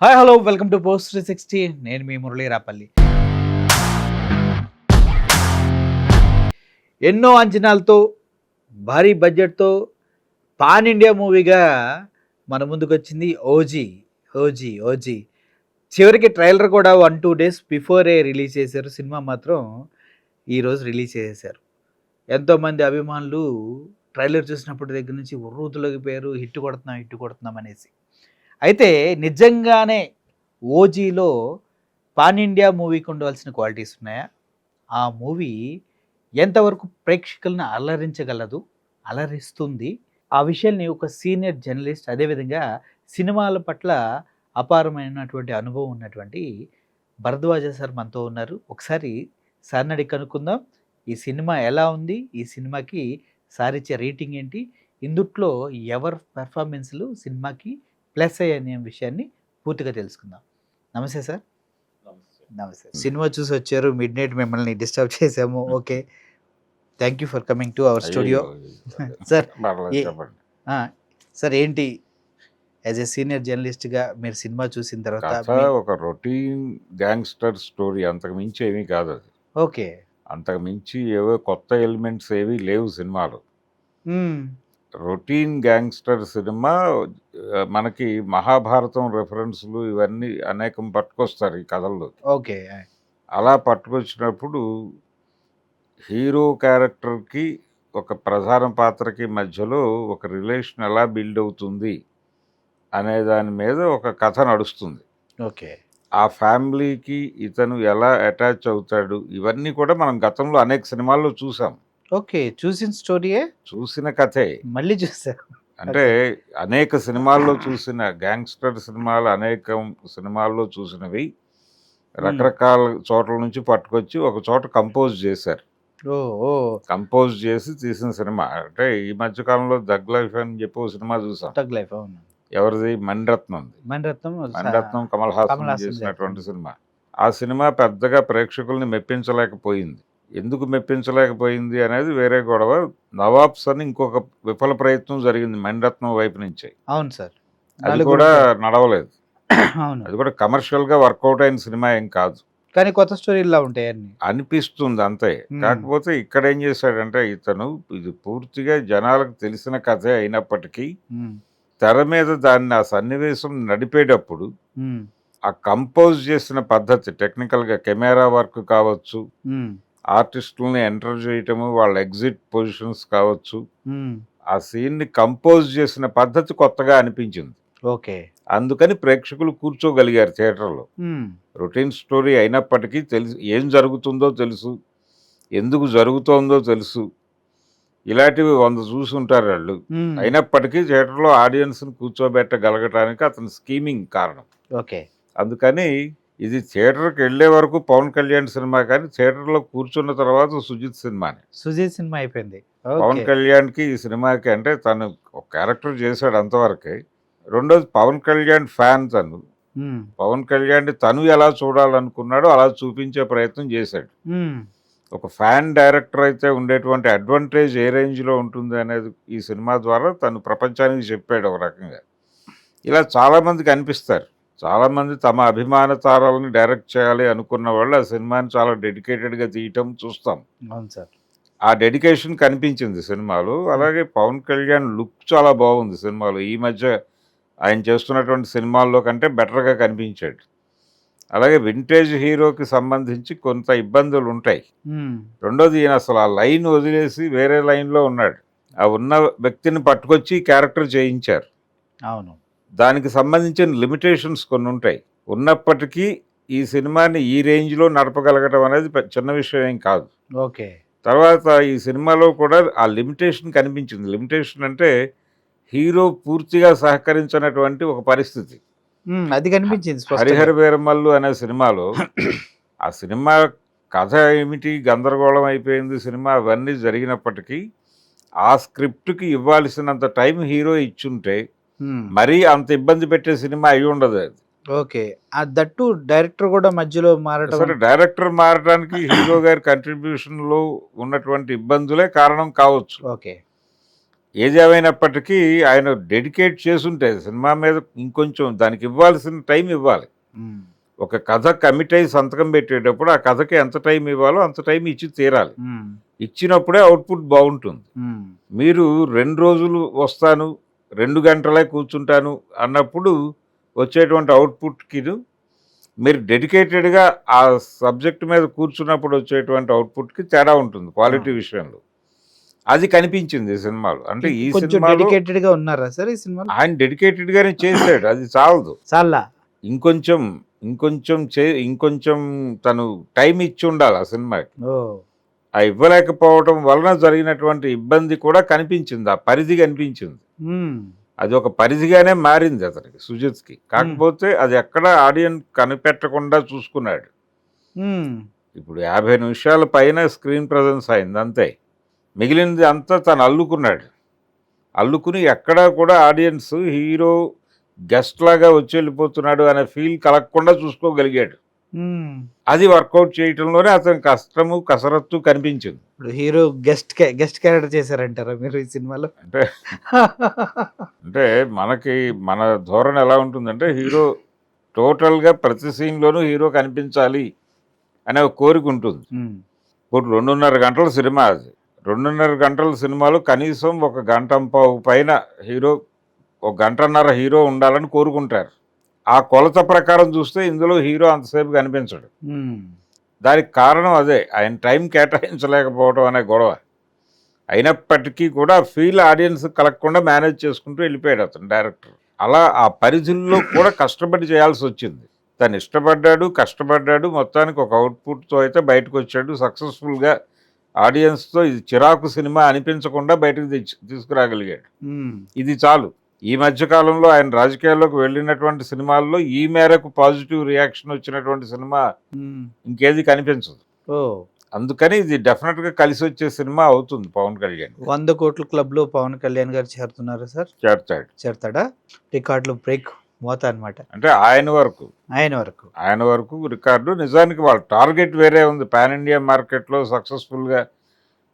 Hi hello welcome to post 360. నేను మీ మురళీ రాపల్లి. ఎన్నో అంచనాలతో భారీ బడ్జెట్తో పాన్ ఇండియా మూవీగా మన ముందుకు వచ్చింది ఓజీ. ఓజీ చివరికి ట్రైలర్ కూడా 1-2 డేస్ బిఫోరే రిలీజ్ చేశారు. సినిమా మాత్రం ఈరోజు రిలీజ్ చేసేసారు. ఎంతోమంది అభిమానులు ట్రైలర్ చూసినప్పటి దగ్గర నుంచి ఉర్రూతులగిపోయారు. హిట్ కొడుతున్నాం అనేసి. అయితే నిజంగానే ఓజీలో పాన్ ఇండియా మూవీకి ఉండవలసిన క్వాలిటీస్ ఉన్నాయా? ఆ మూవీ ఎంతవరకు ప్రేక్షకులను అలరించగలదు, అలరిస్తుంది? ఆ విషయాల్ని ఒక సీనియర్ జర్నలిస్ట్, అదేవిధంగా సినిమాల పట్ల అపారమైనటువంటి అనుభవం ఉన్నటువంటి భరద్వాజ సార్ మనతో ఉన్నారు. ఒకసారి సార్ని అడిగి కనుక్కుందాం. ఈ సినిమా ఎలా ఉంది? ఈ సినిమాకి సార్ ఇచ్చే రేటింగ్ ఏంటి? ఇందుట్లో ఎవరి పెర్ఫార్మెన్స్లు సినిమాకి ప్లస్ అయ్యనే విషయాన్ని పూర్తిగా తెలుసుకుందాం. నమస్తే సార్. నమస్తే. సినిమా చూసి వచ్చారు, మిడ్ నైట్ మిమ్మల్ని డిస్టర్బ్ చేసాము. Okay, thank you for coming to our studio. Sir sir ఏంటి యాజ్ ఎ సీనియర్ జర్నలిస్ట్గా మీరు సినిమా చూసిన తర్వాత ఒక రొటీన్ గ్యాంగ్స్టర్ స్టోరీ, అంతకు మించి ఏమీ కాదు అది. ఓకే, అంతకు మించి ఏవో కొత్త ఎలిమెంట్స్ ఏవి లేవు సినిమాలో. Routine gangster cinema. మనకి మహాభారతం రెఫరెన్స్లు ఇవన్నీ అనేకం పట్టుకొస్తారు ఈ కథల్లో. ఓకే, అలా పట్టుకొచ్చినప్పుడు హీరో క్యారెక్టర్కి ఒక ప్రధాన పాత్రకి మధ్యలో ఒక రిలేషన్ ఎలా బిల్డ్ అవుతుంది అనే దాని మీద ఒక కథ నడుస్తుంది. ఓకే, ఆ ఫ్యామిలీకి ఇతను ఎలా అటాచ్ అవుతాడు, ఇవన్నీ కూడా మనం గతంలో అనేక సినిమాల్లో చూసాం. ఓకే, చూసిన స్టోరీయే, చూసిన కథే మళ్ళీ చూసారు. అంటే అనేక సినిమాల్లో చూసిన గ్యాంగ్స్టర్ సినిమాలు, అనేక సినిమాల్లో చూసినవి రకరకాల చోట్ల నుంచి పట్టుకొచ్చి ఒక చోట కంపోజ్ చేశారు. కంపోజ్ చేసి తీసిన సినిమా. అంటే ఈ మధ్య కాలంలో దగ్ లైఫ్ అని చెప్పి ఒక సినిమా చూసాం. దగ్ లైఫ్, అవును. ఎవరిది? మణిరత్నం కమల్ హాసన్ చేసినటువంటి సినిమా. ఆ సినిమా పెద్దగా ప్రేక్షకుల్ని మెప్పించలేకపోయింది. ఎందుకు మెప్పించలేకపోయింది అనేది వేరే గొడవ. నవాబ్స్ అని ఇంకొక విఫల ప్రయత్నం జరిగింది మణిరత్నం వైపు నుంచి. అవును సార్, అది కూడా నడవలేదు. అవును, అది కూడా కమర్షియల్ గా వర్కౌట్ అయిన సినిమా ఏం కాదు. కానీ కొత్త స్టోరీలా ఉంటాయి అన్ని అనిపిస్తుంది అంతే. కాకపోతే ఇక్కడ ఏం చేశాడంటే ఇతను, ఇది పూర్తిగా జనాలకు తెలిసిన కథే అయినప్పటికీ తెర మీద దాన్ని ఆ సన్నివేశం నడిపేటప్పుడు ఆ కంపోజ్ చేసిన పద్ధతి, టెక్నికల్గా కెమెరా వర్క్ కావచ్చు, ఆర్టిస్టులని ఎంటర్ చేయటము, వాళ్ళ ఎగ్జిట్ పొజిషన్స్ కావచ్చు, ఆ సీన్ని కంపోజ్ చేసిన పద్ధతి కొత్తగా అనిపించింది. ఓకే, అందుకని ప్రేక్షకులు కూర్చోగలిగారు థియేటర్లో. రొటీన్ స్టోరీ అయినప్పటికీ తెలుసు, ఏం జరుగుతుందో తెలుసు, ఎందుకు జరుగుతోందో తెలుసు. ఇలాంటివి 100 చూసి ఉంటారు వాళ్ళు. అయినప్పటికీ థియేటర్లో ఆడియన్స్ని కూర్చోబెట్టగలగటానికి అతని స్కీమింగ్ కారణం. ఓకే, అందుకని ఇది థియేటర్కి వెళ్ళే వరకు పవన్ కళ్యాణ్ సినిమా, కానీ థియేటర్లో కూర్చున్న తర్వాత సుజిత్ సినిమా అయిపోయింది. పవన్ కళ్యాణ్కి ఈ సినిమాకి, అంటే తను ఒక క్యారెక్టర్ చేశాడు అంతవరకే. రెండోది పవన్ కళ్యాణ్ ఫ్యాన్ తను. పవన్ కళ్యాణ్ తను ఎలా చూడాలనుకున్నాడో అలా చూపించే ప్రయత్నం చేశాడు. ఒక ఫ్యాన్ డైరెక్టర్ అయితే ఉండేటువంటి అడ్వాంటేజ్ ఏ రేంజ్లో ఉంటుంది అనేది ఈ సినిమా ద్వారా తను ప్రపంచానికి చెప్పాడు ఒక రకంగా. ఇలా చాలామందికి అనిపిస్తారు. చాలామంది తమ అభిమాన తారాలని డైరెక్ట్ చేయాలి అనుకున్న వాళ్ళు ఆ సినిమాని చాలా డెడికేటెడ్గా తీయటం చూస్తాం. అవును సార్, ఆ డెడికేషన్ కనిపించింది సినిమాలో. అలాగే పవన్ కళ్యాణ్ లుక్ చాలా బాగుంది సినిమాలో. ఈ మధ్య ఆయన చేస్తున్నటువంటి సినిమాల్లో కంటే బెటర్గా కనిపించాడు. అలాగే వింటేజ్ హీరోకి సంబంధించి కొంత ఇబ్బందులు ఉంటాయి. రెండోది, ఈయన అసలు ఆ లైన్ వదిలేసి వేరే లైన్లో ఉన్నాడు. ఆ ఉన్న వ్యక్తిని పట్టుకొచ్చి క్యారెక్టర్ చేయించారు. అవును, దానికి సంబంధించిన లిమిటేషన్స్ కొన్ని ఉంటాయి. ఉన్నప్పటికీ ఈ సినిమాని ఈ రేంజ్లో నడపగలగడం అనేది చిన్న విషయం ఏం కాదు. ఓకే, తర్వాత ఈ సినిమాలో కూడా ఆ లిమిటేషన్ కనిపించింది. లిమిటేషన్ అంటే హీరో పూర్తిగా సహకరించినటువంటి ఒక పరిస్థితి. అది కనిపించింది. హరిహర వీరమల్లు అనే సినిమాలో ఆ సినిమా కథ ఏమిటి, గందరగోళం అయిపోయింది సినిమా, అవన్నీ జరిగినప్పటికీ ఆ స్క్రిప్ట్కి ఇవ్వాల్సినంత టైం హీరో ఇచ్చుంటే మరీ అంత ఇబ్బంది పెట్టే సినిమా అయి ఉండదు అది. ఓకే, దట్టు డైరెక్టర్ కూడా మధ్యలో మారడం. సరే, డైరెక్టర్ మారడానికి హీరో గారి కంట్రిబ్యూషన్లో ఉన్నటువంటి ఇబ్బందులే కారణం కావచ్చు. ఓకే, ఏది ఏమైనప్పటికీ ఆయన డెడికేట్ చేసుంటే సినిమా మీద ఇంకొంచెం దానికి ఇవ్వాల్సిన టైం ఇవ్వాలి. ఉమ్, ఒక కథ కమిట్ అయ్యి సంతకం పెట్టేటప్పుడు ఆ కథకి ఎంత టైం ఇవ్వాలో అంత టైం ఇచ్చి తీరాలి. ఉమ్, ఇచ్చినప్పుడే అవుట్పుట్ బాగుంటుంది. ఉమ్, మీరు 2 రోజులు వస్తాను, 2 గంటలే కూర్చుంటాను అన్నప్పుడు వచ్చేటువంటి అవుట్పుట్‌కి మీరు డెడికేటెడ్‌గా ఆ సబ్జెక్ట్ మీద కూర్చున్నప్పుడు వచ్చేటువంటి అవుట్పుట్‌కి తేడా ఉంటుంది క్వాలిటీ విషయంలో. అది కనిపించింది ఈ సినిమాలో. అంటే ఈ కొంచెం సినిమాలో డెడికేటెడ్ గా ఉన్నారా సార్ ఈ సినిమాలో? ఆయన డెడికేటెడ్‌గానే చేసాడు. అది చాలదు. చాలా. ఇంకొంచెం, ఇంకొంచెం తను టైమ్ ఇచ్చి ఉండాలి ఆ సినిమాకి. ఓ. ఆ ఇవ్వలేకపోవడం వలన జరిగినటువంటి ఇబ్బంది కూడా కనిపించింది. ఆ పరిధి కనిపించింది. ఉమ్, అది ఒక పరిధిగానే మారింది అతనికి, సుజిత్‌కి. కాకపోతే అది ఎక్కడ ఆడియన్స్ కనిపెట్టకుండా చూసుకున్నాడు. ఉమ్, ఇప్పుడు 50 నిమిషాల పైన స్క్రీన్ ప్రెజెన్స్ అయింది అంతే. మిగిలినది అంతా తను అల్లుకున్నాడు. అల్లుకుని ఎక్కడా కూడా ఆడియన్స్ హీరో గెస్ట్ లాగా వచ్చి వెళ్ళిపోతున్నాడు అనే ఫీల్ కలగకుండా చూసుకోగలిగాడు. ఉమ్. అది వర్కౌట్ చేయటంలోనే అతని కష్టము, కసరత్తు కనిపించింది. ఇప్పుడు హీరో గెస్ట్ క్యారెక్టర్ చేశారంటారా మీరు ఈ సినిమాలో? అంటే అంటే మన ధోరణి ఎలా ఉంటుందంటే హీరో టోటల్గా ప్రతి సీన్లోనూ హీరో కనిపించాలి అనే ఒక కోరిక ఉంటుంది. ఉమ్, ఇప్పుడు 2:30 గంటల సినిమా అది. 2:30 గంటల సినిమాలో కనీసం 1 గంటంపావు పైన హీరో, 1 గంటన్నర హీరో ఉండాలని కోరుకుంటారు. ఆ కొలత ప్రకారం చూస్తే ఇందులో హీరో అంతసేపు కనిపించడు. ఉమ్, దానికి కారణం అదే, ఆయన టైం కేటాయించలేకపోవడం అనే గొడవ. అయినప్పటికీ కూడా ఫీల్ ఆడియన్స్ కలగకుండా మేనేజ్ చేసుకుంటూ వెళ్ళిపోయాడు అతను డైరెక్టర్. అలా ఆ పరిధుల్లో కూడా కష్టపడి చేయాల్సి వచ్చింది. తను ఇష్టపడ్డాడు, కష్టపడ్డాడు, మొత్తానికి ఒక అవుట్పుట్తో అయితే బయటకు వచ్చాడు సక్సెస్ఫుల్గా. ఆడియన్స్తో ఇది చిరాకు సినిమా అనిపించకుండా బయటకు తీసుకురాగలిగాడు. ఉమ్. ఇది చాలు. ఈ మధ్యకాలంలో ఆయన రాజకీయాల్లోకి వెళ్ళినటువంటి సినిమాల్లో ఈ మేరకు పాజిటివ్ రియాక్షన్ వచ్చినటువంటి సినిమా ఉమ్. ఇంకేది కనిపించదు. ఓ. అందుకని ఇది డెఫినెట్గా కలిసి వచ్చే సినిమా అవుతుంది పవన్ కళ్యాణ్. 100 కోట్ల క్లబ్ లో పవన్ కళ్యాణ్ గారు చేరుతున్నారు సార్? చేర్చాడు. చేరతాడా? రికార్డులు బ్రేక్ మోత అనమాట అంటే ఆయన వరకు రికార్డు. నిజానికి వాళ్ళ టార్గెట్ వేరే ఉంది. పాన్ ఇండియా మార్కెట్లో సక్సెస్ఫుల్గా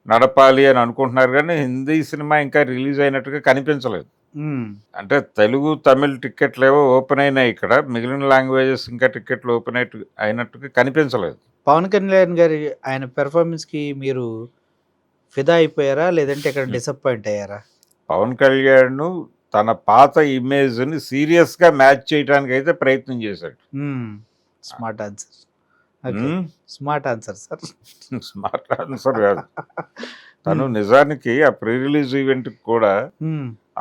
నడపాలి అని అనుకుంటున్నారు, కానీ హిందీ సినిమా ఇంకా రిలీజ్ అయినట్టుగా కనిపించలేదు. ఉమ్, అంటే తెలుగు, తమిళ్ టిక్కెట్లు ఏవో ఓపెన్ అయినాయి ఇక్కడ, మిగిలిన లాంగ్వేజెస్ ఇంకా టిక్కెట్లు ఓపెన్ అయినట్టుగా కనిపించలేదు. పవన్ కళ్యాణ్ గారి ఆయన పెర్ఫార్మెన్స్ కి మీరు ఫిదా అయిపోయారా లేదంటే ఎక్కడ డిసప్పాయింట్ అయ్యారా? పవన్ కళ్యాణ్ తన పాత ఇమేజ్ని సీరియస్గా మ్యాచ్ చేయడానికి అయితే ప్రయత్నం చేశాడు. Smart answer. ఓకే, మ్మ్. Smart answer sir. Smart answer కాదు. తను నిజానికి ఆ ప్రీ రిలీజ్ ఈవెంట్కి కూడా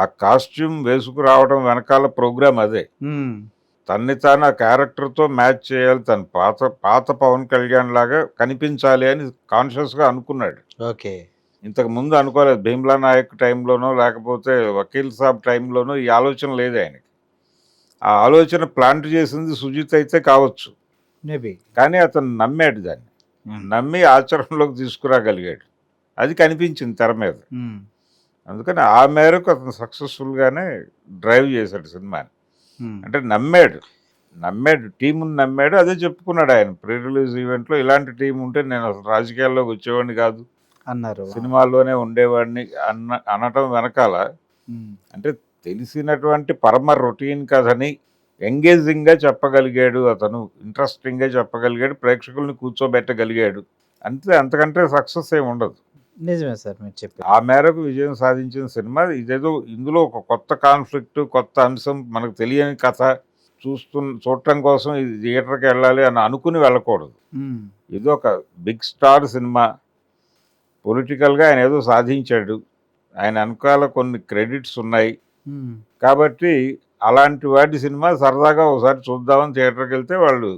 ఆ కాస్ట్యూమ్ వేసుకురావడం వెనకాల ప్రోగ్రామ్ అదే. తన్ని తాను ఆ క్యారెక్టర్తో మ్యాచ్ చేయాలి, తను పాత పవన్ కళ్యాణ్ లాగా కనిపించాలి అని కాన్షియస్గా అనుకున్నాడు. ఓకే. ఇంతకు ముందు అనుకోలేదు. భీమ్లా నాయక్ టైంలోనో లేకపోతే వకీల్ సాబ్ టైంలోనో ఈ ఆలోచన లేదు ఆయనకి. ఆ ఆలోచన ప్లాంట్ చేసింది సుజిత్ అయితే కావచ్చు, మేబీ. కానీ అతను నమ్మాడు దాన్ని. నమ్మి ఆచరణలోకి తీసుకురాగలిగాడు. అది కనిపించింది తెర మీద. అందుకని ఆ మేరకు అతను సక్సెస్ఫుల్గానే డ్రైవ్ చేశాడు సినిమాని. అంటే నమ్మాడు టీముని నమ్మాడు. అదే చెప్పుకున్నాడు ఆయన ప్రీ రిలీజ్ ఈవెంట్లో, ఇలాంటి టీం ఉంటే నేను అసలు రాజకీయాల్లోకి వచ్చేవాడిని కాదు అన్నారు, సినిమాల్లోనే ఉండేవాడిని అనటం వెనకాల అంటే తెలిసినటువంటి పరమ రొటీన్ కథని ఎంగేజింగ్గా చెప్పగలిగాడు అతను, ఇంట్రెస్టింగ్గా చెప్పగలిగాడు, ప్రేక్షకుల్ని కూర్చోబెట్టగలిగాడు. అంతకంటే సక్సెస్ ఏమి ఉండదు. నిజమే సార్ మీరు చెప్పారు. ఆ మేరకు విజయం సాధించిన సినిమా ఇదేదో. ఇందులో ఒక కొత్త కాన్ఫ్లిక్ట్, కొత్త అంశం, మనకు తెలియని కథ చూడటం కోసం ఇది థియేటర్కి వెళ్ళాలి అని అనుకుని వెళ్ళకూడదు. ఇది ఒక బిగ్ స్టార్ సినిమా. పొలిటికల్గా ఆయన ఏదో సాధించాడు, ఆయన వెనకాల కొన్ని క్రెడిట్స్ ఉన్నాయి కాబట్టి అలాంటి వాటి సినిమా సరదాగా ఒకసారి చూద్దామని థియేటర్కి వెళ్తే వాళ్ళు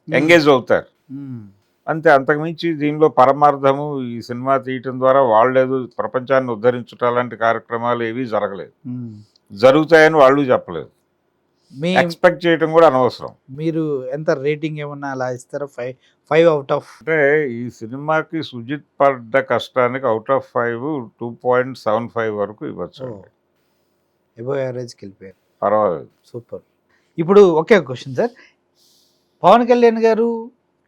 ఎంగేజ్ అవుతారు అంతే. అంతకుమించి దీనిలో పరమార్థము ఈ సినిమా తీయటం ద్వారా వాళ్ళేదో ప్రపంచాన్ని ఉద్ధరించుట లాంటి కార్యక్రమాలు ఏవి జరగలేదు, జరుగుతాయని వాళ్ళు చెప్పలేదు, ఎక్స్పెక్ట్ చేయటం కూడా అనవసరం. మీరు ఎంత రేటింగ్ ఏమన్నా అలా ఇస్తారా? 5 అవుట్ ఆఫ్? అంటే ఈ సినిమాకి సుజిత్ పడ్డ కష్టానికి అవుట్ ఆఫ్ 5 2.75 వరకు ఇవ్వచ్చు. ఎబో యావరేజ్కి వెళ్ళిపోయారు. పర్వాలేదు, సూపర్. ఇప్పుడు ఒకే క్వశ్చన్ సార్, పవన్ కళ్యాణ్ గారు,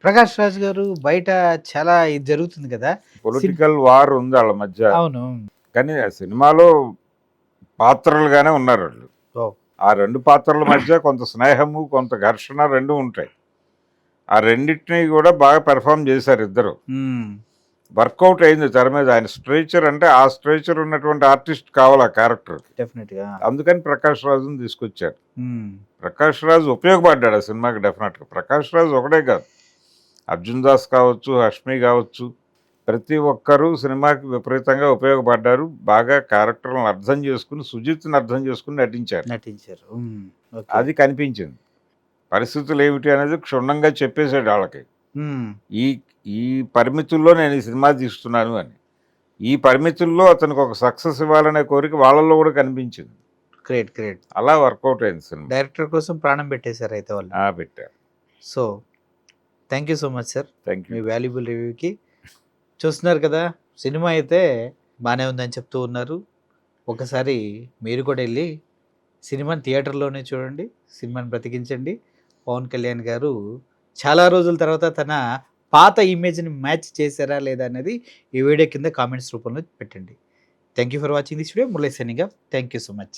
ప్రకాష్ రాజ్ గారు బయట చాలా ఇది జరుగుతుంది కదా, పొలిటికల్ వార్ ఉంది వాళ్ళ మధ్య. అవును, కానీ ఆ సినిమాలో పాత్రలుగానే ఉన్నారు వాళ్ళు. ఓ ఆ 2 పాత్రల మధ్య కొంత స్నేహము, కొంత ఘర్షణ 2 ఉంటాయి. ఆ రెండిటిని కూడా బాగా పెర్ఫార్మ్ చేశారు ఇద్దరు. వర్కౌట్ అయింది తెర మీద. ఆయన స్ట్రేచర్ అంటే ఆ స్ట్రేచర్ ఉన్నటువంటి ఆర్టిస్ట్ కావాలి ఆ క్యారెక్టర్కి. డెఫినెట్గా. అందుకని ప్రకాష్ రాజుని తీసుకొచ్చారు. ప్రకాష్ రాజు ఉపయోగపడ్డాడు ఆ సినిమాకి డెఫినెట్గా. ప్రకాష్ రాజు ఒకడే కాదు, అర్జున్ దాస్ కావచ్చు, హష్మి కావచ్చు, ప్రతి ఒక్కరూ సినిమాకి విపరీతంగా ఉపయోగపడ్డారు. బాగా క్యారెక్టర్లను అర్థం చేసుకుని, సుజిత్ని అర్థం చేసుకుని నటించారు. అది కనిపించింది. పరిస్థితులు ఏమిటి అనేది క్షుణ్ణంగా చెప్పేశాడు వాళ్ళకి. ఈ ఈ పరిమితుల్లో నేను ఈ సినిమా తీస్తున్నాను అని. ఈ పరిమితుల్లో అతనికి ఒక సక్సెస్ ఇవ్వాలనే కోరిక వాళ్ళల్లో కూడా కనిపించింది. Great great. అలా వర్కౌట్ అయింది సినిమా. డైరెక్టర్ కోసం ప్రాణం పెట్టేశారు అయితే వాళ్ళు. పెట్టారు. So thank you so much sir thank మీ యూ. వాల్యుబుల్ రివ్యూకి. చూస్తున్నారు కదా, సినిమా అయితే బాగానే ఉందని చెప్తూ ఉన్నారు. ఒకసారి మీరు కూడా వెళ్ళి సినిమాని థియేటర్లోనే చూడండి, సినిమాని బ్రతికించండి. పవన్ కళ్యాణ్ గారు చాలా రోజుల తర్వాత తన పాత ఇమేజ్ని మ్యాచ్ చేశారా లేదా అనేది ఈ వీడియో కింద కామెంట్స్ రూపంలో పెట్టండి. Thank you for watching this video. Murali signing off. Thank you so much.